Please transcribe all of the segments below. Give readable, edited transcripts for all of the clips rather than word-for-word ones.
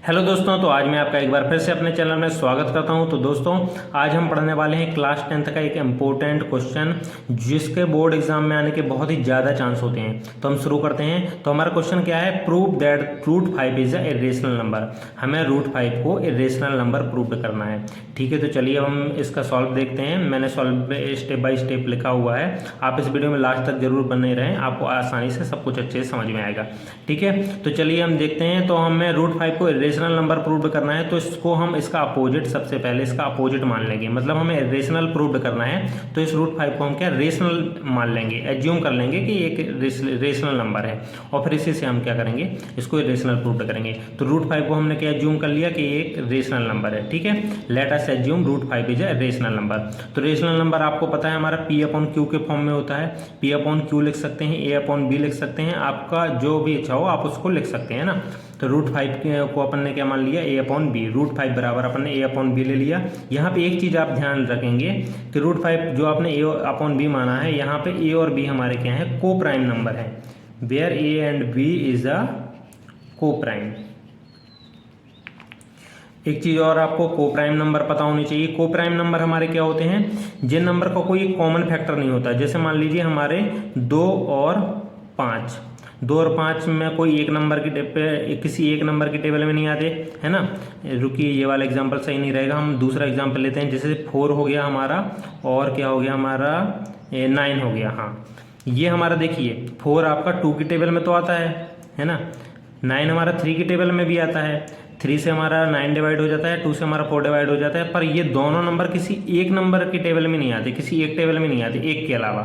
Hello दोस्तों, तो आज मैं आपका एक बार फिर से अपने चैनल में स्वागत करता हूं। तो दोस्तों, आज हम पढ़ने वाले हैं क्लास 10th का एक इम्पोर्टेंट क्वेश्चन जिसके बोर्ड एग्जाम में आने के बहुत ही ज़्यादा चांस होते हैं। तो हम शुरू करते हैं। तो हमारा क्वेश्चन क्या है? Prove that root 5 is a irrational number. हमें रूट 5 को इरेशनल नंबर प्रूव करना है। ठीक है, तो चलिए हम इसका सॉल्व देखते हैं। मैंने सॉल्व स्टेप बाय स्टेप लिखा हुआ है। आप इस वीडियो में लास्ट तक जरूर बने रहें, आपको आसानी से सब कुछ अच्छे से समझ में आएगा। ठीक है, तो चलिए हम देखते हैं। तो हमें रूट 5 को इरेशनल नंबर प्रूव करना है, तो इसको हम इसका अपोजिट, सबसे पहले इसका अपोजिट मान लेंगे। मतलब हमें रेशनल प्रूव करना है, तो इस रूट 5 को हम क्या रेशनल मान लेंगे, एज्यूम कर लेंगे कि एक रेशनल नंबर है, और फिर इसी से हम क्या करेंगे, इसको रेशनल प्रूव करेंगे। तो रूट 5 को हमने क्या एज्यूम कर लिया कि एक रेशनल नंबर है। ठीक है, let us assume root 5 is a rational number. तो रेशनल नंबर आपको पता है हमारा पी अपॉन क्यू के फॉर्म में होता है। पी अपॉन क्यू लिख सकते हैं, ए अपॉन बी लिख सकते हैं, आपका जो भी इच्छा हो आप उसको लिख सकते हैं ना। तो रूट 5 को अपन ने क्या मान लिया, ए अपॉन बी। रूट 5 बराबर अपन ने ए अपॉन बी ले लिया। यहाँ पे एक चीज़ आप ध्यान रखेंगे कि रूट 5 जो आपने ए अपॉन बी माना है, यहाँ पे ए और बी हमारे क्या है, को प्राइम नंबर है। Where A and B is a coprime. एक चीज़ और आपको को प्राइम नंबर पता होनी चाहिए। को प्राइम नंबर हमारे क्या होते हैं, जिन नंबर का कोई कॉमन फैक्टर नहीं होता। जैसे मान लीजिए हमारे 2 और 5, 2 और 5 में कोई एक नंबर की किसी एक नंबर की टेबल में नहीं आते, है ना। रुकिए, ये वाला एग्जांपल सही नहीं रहेगा, हम दूसरा एग्जांपल लेते हैं। जैसे 4 हो गया हमारा, और क्या हो गया हमारा 9 हो गया। हाँ, ये हमारा देखिए 4 आपका 2 की टेबल में तो आता है ना। 9 हमारा 3 की टेबल में भी आता है। 3 से हमारा 9 डिवाइड हो जाता है, 2 से हमारा 4 डिवाइड हो जाता है। पर ये दोनों नंबर किसी एक नंबर की टेबल में नहीं आते, किसी एक टेबल में नहीं आते, एक के अलावा।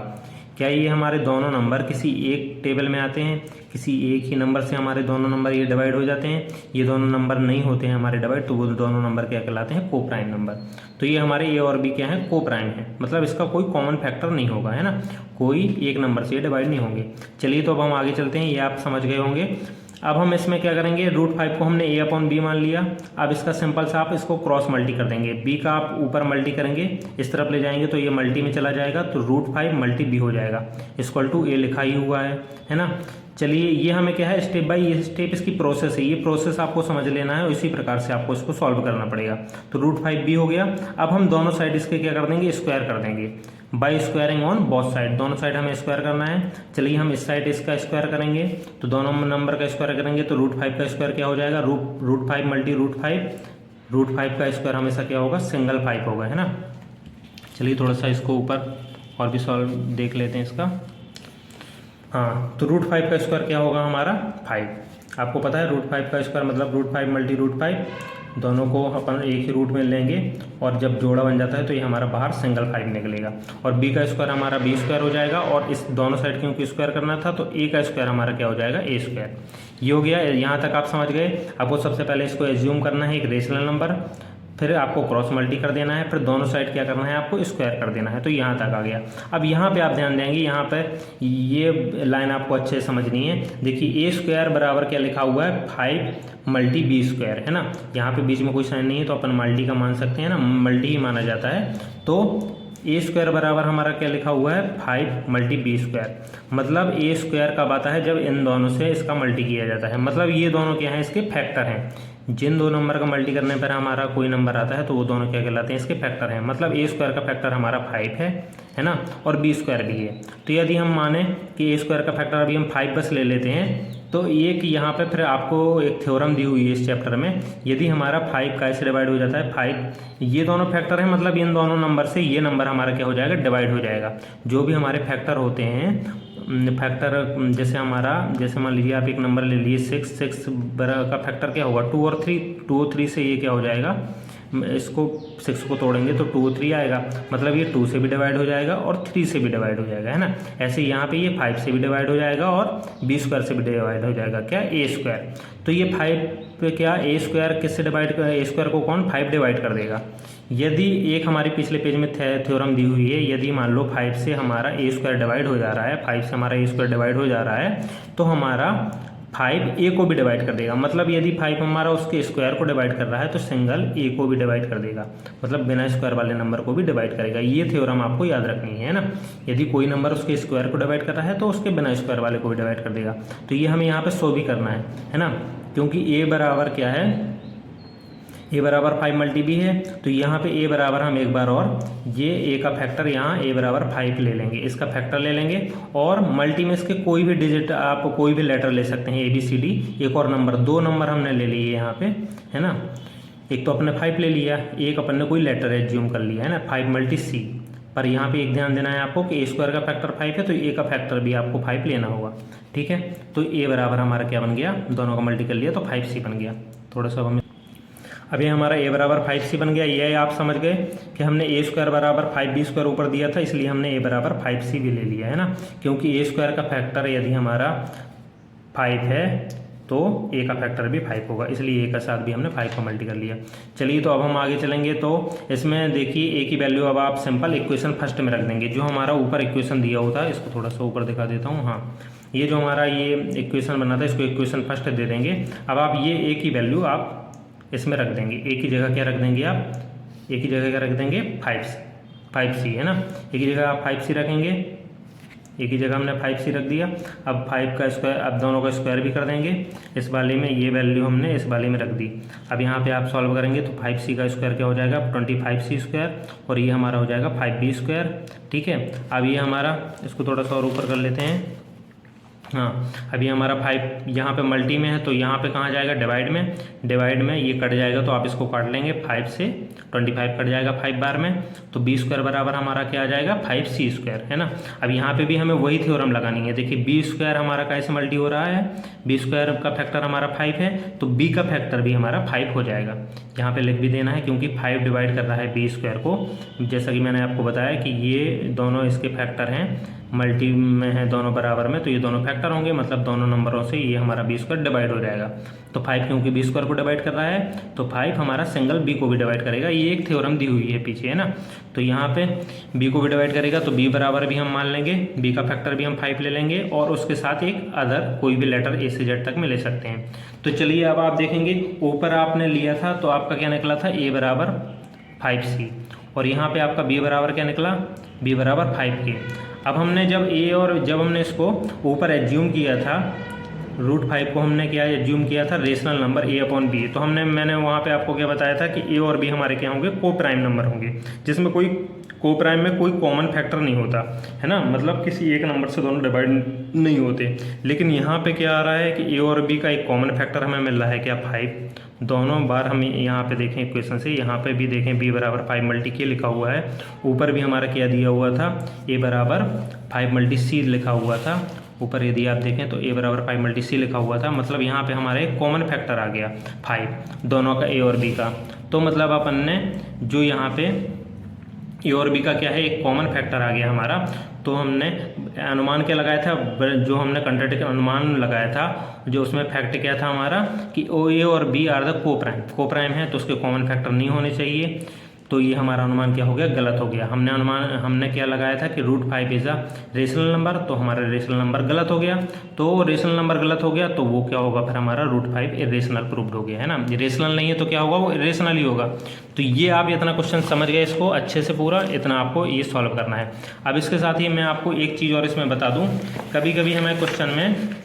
क्या ये हमारे दोनों नंबर किसी एक टेबल में आते हैं? किसी एक ही नंबर से हमारे दोनों नंबर ये डिवाइड हो जाते हैं। ये दोनों नंबर नहीं होते हैं हमारे डिवाइड, तो वो दोनों नंबर क्या कहलाते हैं, को प्राइम नंबर। तो ये हमारे ए और बी क्या है, को प्राइम है। मतलब इसका कोई कॉमन फैक्टर नहीं होगा, है ना, कोई एक नंबर से ये डिवाइड नहीं होंगे। चलिए, तो अब हम आगे चलते हैं, ये आप समझ गए होंगे। अब हम इसमें क्या करेंगे, रूट 5 को हमने ए अपॉन बी मान लिया। अब इसका सिंपल सा आप इसको क्रॉस मल्टी कर देंगे। बी का आप ऊपर मल्टी करेंगे, इस तरफ ले जाएंगे तो ये मल्टी में चला जाएगा, तो रूट 5 मल्टी बी हो जाएगा, इक्वल टू ए लिखा ही हुआ है ना। चलिए, ये हमें क्या है, स्टेप बाय स्टेप इसकी प्रोसेस है। ये प्रोसेस आपको समझ लेना है और इसी प्रकार से आपको इसको सॉल्व करना पड़ेगा। तो रूट 5 बी हो गया। अब हम दोनों साइड इसके क्या कर देंगे, स्क्वायर कर देंगे by squaring on both side. दोनों साइड हमें स्क्वायर करना है। चलिए, हम इस साइड इसका स्क्वायर करेंगे, तो दोनों नंबर का स्क्वायर करेंगे, तो रूट 5 का स्क्वायर क्या हो जाएगा, रूट 5 मल्टी रूट 5। रूट 5 का स्क्वायर हमेशा क्या होगा, सिंगल 5 होगा, है ना। चलिए, थोड़ा सा इसको ऊपर और भी सॉल्व देख लेते हैं इसका। हाँ, तो रूट 5 का स्क्वायर क्या होगा हमारा, 5। आपको पता है रूट 5 का स्क्वायर मतलब रूट 5 मल्टी रूट 5। दोनों को अपन एक ही रूट में लेंगे, और जब जोड़ा बन जाता है तो ये हमारा बाहर सिंगल 5 निकलेगा। और बी का स्क्वायर हमारा बी स्क्वायर हो जाएगा, और इस दोनों साइड क्योंकि स्क्वायर करना था तो ए का स्क्वायर हमारा क्या हो जाएगा, ए स्क्वायर। ये हो गया। यहाँ तक आप समझ गए। आपको सबसे पहले इसको एज्यूम करना है एक रेशनल नंबर, फिर आपको क्रॉस मल्टी कर देना है, फिर दोनों साइड क्या करना है, आपको स्क्वायर कर देना है। तो यहाँ तक आ गया। अब यहाँ पे आप ध्यान देंगे, यहाँ पे ये लाइन आपको अच्छे से समझनी है। देखिए, ए स्क्वायर बराबर क्या लिखा हुआ है, 5 मल्टी बी स्क्वायर, है ना। यहाँ पे बीच में कोई साइन नहीं है, तो अपन मल्टी का मान सकते हैं ना, मल्टी ही माना जाता है। तो ए स्क्वायर बराबर हमारा क्या लिखा हुआ है, 5 मल्टी बी स्क्वायर। मतलब ए स्क्वायर कब आता है, जब इन दोनों से इसका मल्टी किया जाता है। मतलब ये दोनों क्या है, इसके फैक्टर हैं। जिन दो नंबर का मल्टी करने पर हमारा कोई नंबर आता है, तो वो दोनों क्या कहलाते हैं, इसके फैक्टर हैं। मतलब ए स्क्वायर का फैक्टर हमारा 5 है ना, और बी स्क्वायर भी है। तो यदि हम माने कि ए स्क्वायर का फैक्टर अभी हम 5 बस ले लेते हैं, तो एक यहाँ पे फिर आपको एक थ्योरम दी हुई है इस चैप्टर में। यदि हमारा 5 का ऐसे डिवाइड हो जाता है, 5 ये दोनों फैक्टर हैं, मतलब इन दोनों नंबर से ये नंबर हमारा क्या हो जाएगा, डिवाइड हो जाएगा। जो भी हमारे फैक्टर होते हैं, फैक्टर जैसे हमारा, जैसे मान लीजिए आप एक नंबर ले लिए 6 का फैक्टर क्या होगा, 2 और 3। 2 और 3 से ये क्या हो जाएगा, इसको 6 को तोड़ेंगे तो 2 और 3 आएगा। मतलब ये 2 से भी डिवाइड हो जाएगा और 3 से भी डिवाइड हो जाएगा, है ना। ऐसे यहाँ पे ये 5 से भी डिवाइड हो जाएगा और बी स्क्वायर से भी डिवाइड हो जाएगा, क्या, ए स्क्वायर। तो ये 5 पे क्या, ए स्क्वायर किससे डिवाइड कर, ए स्क्वायर को कौन, 5 डिवाइड कर देगा। यदि एक हमारी पिछले पेज में थ्योरम दी हुई है, यदि मान लो 5 से हमारा ए स्क्वायर डिवाइड हो जा रहा है, 5 से हमारा ए स्क्वायर डिवाइड हो जा रहा है, तो हमारा 5 ए को भी डिवाइड कर देगा। मतलब यदि 5 हमारा उसके स्क्वायर को डिवाइड कर रहा है, तो सिंगल ए को भी डिवाइड कर देगा, मतलब बिना स्क्वायर वाले नंबर को भी डिवाइड करेगा। ये थ्योरम आपको याद रखनी है ना। यदि कोई नंबर उसके स्क्वायर को डिवाइड कर रहा है, तो उसके बिना स्क्वायर वाले को भी डिवाइड कर देगा। तो ये हमें यहाँ पे शो भी करना है ना, क्योंकि ए बराबर क्या है, ए बराबर 5 मल्टी बी है, तो यहाँ पे ए बराबर हम एक बार और ये ए का फैक्टर यहाँ ए बराबर 5 ले लेंगे, इसका फैक्टर ले लेंगे और मल्टी में इसके कोई भी डिजिट आप कोई भी लेटर ले सकते हैं, ए बी सी डी। एक और नंबर, 2 नंबर हमने ले लिए यहाँ पे, है ना। एक तो अपने 5 ले लिया, एक अपन ने कोई लेटर एज्यूम कर लिया, है ना, 5 मल्टी सी। पर यहाँ पे एक ध्यान देना है आपको कि ए स्क्वायर का फैक्टर 5 है, तो ए का फैक्टर भी आपको 5 लेना होगा, ठीक है। तो ए बराबर हमारा क्या बन गया, दोनों का मल्टी कर लिया तो 5c बन गया। थोड़ा सा हमें अभी हमारा ए बराबर 5c बन गया। ये आप समझ गए कि हमने ए स्क्वायर बराबर 5b स्क्वायर ऊपर दिया था, इसलिए हमने ए बराबर 5c भी ले लिया, है ना, क्योंकि ए स्क्वायर का फैक्टर यदि हमारा 5 है तो ए का फैक्टर भी 5 होगा, इसलिए ए का साथ भी हमने 5 को मल्टी कर लिया। चलिए तो अब हम आगे चलेंगे। तो इसमें देखिए ए की वैल्यू अब आप सिंपल इक्वेशन फर्स्ट में रख देंगे, जो हमारा ऊपर इक्वेशन दिया होता है, इसको थोड़ा सा ऊपर दिखा देता हूँ। हाँ, ये जो हमारा ये इक्वेशन बना था, इसको इक्वेशन फर्स्ट दे देंगे। अब आप ये ए की वैल्यू आप इसमें रख देंगे। ए की जगह क्या रख देंगे आप, ए की जगह क्या रख देंगे 5c, है ना। ए की जगह आप 5c रखेंगे, ए की जगह हमने 5c रख दिया। अब 5 का स्क्वायर, अब दोनों का स्क्वायर भी कर देंगे। इस वाले में ये वैल्यू हमने इस वाले में रख दी। अब यहाँ पे आप सॉल्व करेंगे तो 5c का स्क्वायर क्या हो जाएगा 25c स्क्वायर, और ये हमारा हो जाएगा 5b स्क्वायर, ठीक है। अब ये हमारा, इसको थोड़ा सा और ऊपर कर लेते हैं। हाँ, अभी हमारा 5 यहाँ पे मल्टी में है, तो यहाँ पे कहाँ जाएगा डिवाइड में, डिवाइड में ये कट जाएगा, तो आप इसको काट लेंगे 5 से 25 कट जाएगा 5 बार में, तो b स्क्वायर बराबर हमारा क्या आ जाएगा 5c स्क्वायर, है ना। अब यहाँ पे भी हमें वही थ्योरम लगानी है। देखिए b स्क्वायर हमारा कैसे मल्टी हो रहा है, b स्क्वायर का फैक्टर हमारा 5 है, तो b का फैक्टर भी हमारा 5 हो जाएगा। यहाँ पे लिख भी देना है, क्योंकि 5 डिवाइड कर रहा है b स्क्वायर को, जैसा कि मैंने आपको बताया कि ये दोनों इसके फैक्टर हैं, मल्टी में है दोनों बराबर में, तो ये दोनों फैक्टर होंगे, मतलब दोनों नंबरों से ये हमारा b स्क्वायर डिवाइड हो जाएगा। तो 5 क्योंकि b स्क्वायर को डिवाइड कर रहा है, तो 5 हमारा सिंगल b को भी डिवाइड करेगा। ये एक थ्योरम दी हुई है पीछे, है ना। तो यहाँ पे b को भी डिवाइड करेगा, तो b बराबर भी हम मान लेंगे, b का फैक्टर भी हम 5 ले लेंगे, और उसके साथ एक अदर कोई भी लेटर a से z तक में ले सकते हैं। तो चलिए अब आप देखेंगे, ऊपर आपने लिया था तो आपका क्या निकला था a बराबर 5c, और यहाँ पे आपका b बराबर क्या निकला, b बराबर 5k। अब हमने जब हमने इसको ऊपर एज्यूम किया था, √5 को हमने क्या एज्यूम किया था रेशनल नंबर a/b, तो मैंने वहाँ पे आपको क्या बताया था कि a और b हमारे क्या होंगे, को प्राइम नंबर होंगे, जिसमें कोई को प्राइम में कोई कॉमन फैक्टर नहीं होता, है ना, मतलब किसी एक नंबर से दोनों डिवाइड नहीं होते। लेकिन यहाँ पे क्या आ रहा है कि a और b का एक कॉमन फैक्टर हमें मिल रहा है क्या 5। दोनों बार हम यहाँ पे देखें इक्वेशन से, यहाँ पे भी देखें b बराबर 5 मल्टी k लिखा हुआ है, ऊपर भी हमारा क्या दिया हुआ था a बराबर 5 मल्टी c लिखा हुआ था। ऊपर यदि आप देखें तो a बराबर 5 मल्टी c लिखा हुआ था, मतलब यहाँ पे हमारे कॉमन फैक्टर आ गया 5 दोनों का a और b का। तो मतलब अपन ने जो यहाँ पे ए और बी का क्या है एक कॉमन फैक्टर आ गया हमारा। तो हमने अनुमान क्या लगाया था, जो हमने कंट्राडिक्ट अनुमान लगाया था, जो उसमें फैक्ट क्या था हमारा कि ओ ए और बी आर द को प्राइम है, तो उसके कॉमन फैक्टर नहीं होने चाहिए। तो ये हमारा अनुमान क्या हो गया, गलत हो गया। हमने क्या लगाया था कि √5 इज अ रेशनल नंबर, तो हमारा रेशनल नंबर गलत हो गया। तो रेशनल नंबर गलत हो गया तो वो क्या होगा, फिर हमारा √5 इरेशनल प्रूव्ड हो गया, है ना। रेशनल नहीं है तो क्या होगा, वो इरेशनल ही होगा। तो ये आप इतना क्वेश्चन समझ गए, इसको अच्छे से पूरा इतना आपको ये सॉल्व करना है। अब इसके साथ ही मैं आपको एक चीज़ और इसमें बता दूँ, कभी कभी हमें क्वेश्चन में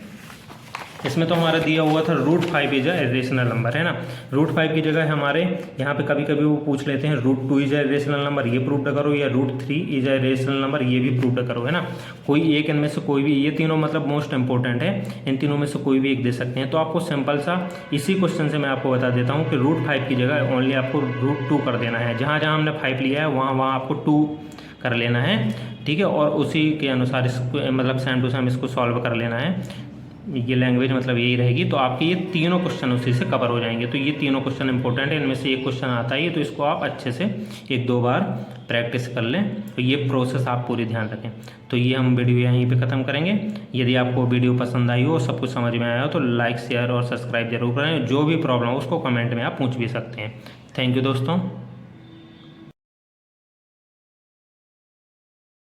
इसमें तो हमारा दिया हुआ था √5 इज अ इरेशनल नंबर, है ना। √5 की जगह हमारे यहाँ पे कभी कभी वो पूछ लेते हैं √2 इज अ इरेशनल नंबर, ये प्रूव्ड करो, या √3 इज अ इरेशनल नंबर, ये भी प्रूव्ड करो, है ना। कोई एक इनमें से कोई भी, ये तीनों मतलब मोस्ट इंपॉर्टेंट है, इन तीनों में से कोई भी एक दे सकते हैं। तो आपको सिंपल सा इसी क्वेश्चन से मैं आपको बता देता हूँ कि √5 की जगह ओनली आपको √2 कर देना है। जहाँ जहाँ हमने 5 लिया है वहाँ आपको 2 कर लेना है, ठीक है। और उसी के अनुसार इसको मतलब सेम टू सेम इसको सॉल्व कर लेना है। ये लैंग्वेज मतलब यही रहेगी, तो आपके ये तीनों क्वेश्चन उसी से कवर हो जाएंगे। तो ये तीनों क्वेश्चन इंपॉर्टेंट है, इनमें से एक क्वेश्चन आता है, तो इसको आप अच्छे से 1-2 बार प्रैक्टिस कर लें। तो ये प्रोसेस आप पूरी ध्यान रखें। तो ये हम वीडियो यहीं पे ख़त्म करेंगे। यदि आपको वीडियो पसंद आई हो, सब कुछ समझ में आया हो, तो लाइक शेयर और सब्सक्राइब जरूर करें। जो भी प्रॉब्लम हो उसको कमेंट में आप पूछ भी सकते हैं। थैंक यू दोस्तों।